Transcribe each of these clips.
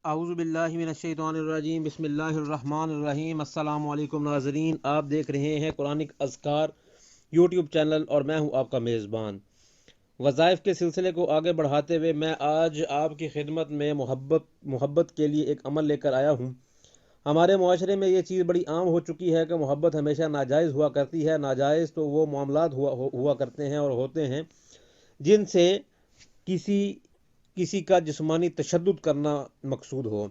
اعوذ باللہ من الشیطان الرجیم بسم اللہ الرحمن الرحیم۔ السلام علیکم ناظرین، آپ دیکھ رہے ہیں قرآنک اذکار یوٹیوب چینل اور میں ہوں آپ کا میزبان۔ وظائف کے سلسلے کو آگے بڑھاتے ہوئے میں آج آپ کی خدمت میں محبت کے لیے ایک عمل لے کر آیا ہوں۔ ہمارے معاشرے میں یہ چیز بڑی عام ہو چکی ہے کہ محبت ہمیشہ ناجائز ہوا کرتی ہے۔ ناجائز تو وہ معاملات ہوا کرتے ہیں اور ہوتے ہیں جن سے کسی کا جسمانی تشدد کرنا مقصود ہو۔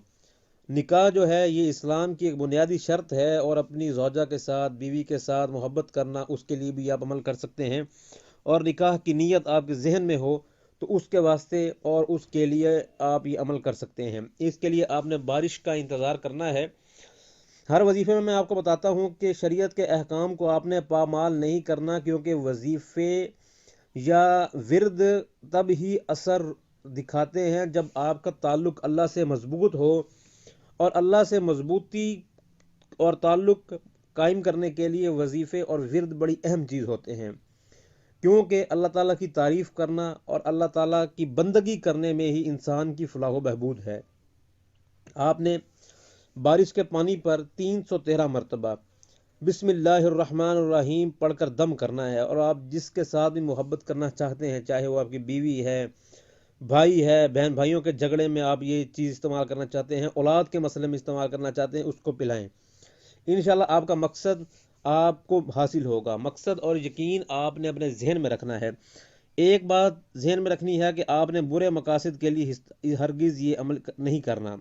نکاح جو ہے یہ اسلام کی ایک بنیادی شرط ہے، اور اپنی زوجہ کے ساتھ، بیوی کے ساتھ محبت کرنا، اس کے لیے بھی آپ عمل کر سکتے ہیں۔ اور نکاح کی نیت آپ کے ذہن میں ہو تو اس کے واسطے اور اس کے لیے آپ یہ عمل کر سکتے ہیں۔ اس کے لیے آپ نے بارش کا انتظار کرنا ہے۔ ہر وظیفے میں آپ کو بتاتا ہوں کہ شریعت کے احکام کو آپ نے پامال نہیں کرنا، کیونکہ وظیفے یا ورد تب ہی اثر دکھاتے ہیں جب آپ کا تعلق اللہ سے مضبوط ہو، اور اللہ سے مضبوطی اور تعلق قائم کرنے کے لیے وظیفے اور ورد بڑی اہم چیز ہوتے ہیں، کیونکہ اللہ تعالیٰ کی تعریف کرنا اور اللہ تعالیٰ کی بندگی کرنے میں ہی انسان کی فلاح و بہبود ہے۔ آپ نے بارش کے پانی پر 313 مرتبہ بسم اللہ الرحمن الرحیم پڑھ کر دم کرنا ہے، اور آپ جس کے ساتھ بھی محبت کرنا چاہتے ہیں، چاہے وہ آپ کی بیوی ہے، بھائی ہے، بہن بھائیوں کے جھگڑے میں آپ یہ چیز استعمال کرنا چاہتے ہیں، اولاد کے مسئلے میں استعمال کرنا چاہتے ہیں، اس کو پلائیں۔ انشاءاللہ آپ کا مقصد آپ کو حاصل ہوگا۔ مقصد اور یقین آپ نے اپنے ذہن میں رکھنا ہے۔ ایک بات ذہن میں رکھنی ہے کہ آپ نے برے مقاصد کے لیے ہرگز یہ عمل نہیں کرنا،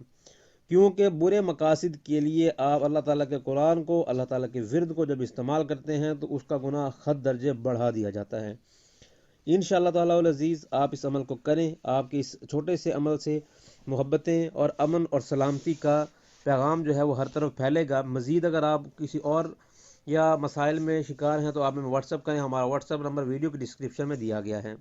کیونکہ برے مقاصد کے لیے آپ اللہ تعالیٰ کے قرآن کو، اللہ تعالیٰ کے ورد کو جب استعمال کرتے ہیں تو اس کا گناہ خط درجے بڑھا دیا جاتا ہے۔ انشاءاللہ تعالیٰ العزیز آپ اس عمل کو کریں۔ آپ کے اس چھوٹے سے عمل سے محبتیں اور امن اور سلامتی کا پیغام جو ہے وہ ہر طرف پھیلے گا۔ مزید اگر آپ کسی اور یا مسائل میں شکار ہیں تو آپ ہمیں واٹس اپ کریں۔ ہمارا واٹس اپ نمبر ویڈیو کی ڈسکرپشن میں دیا گیا ہے۔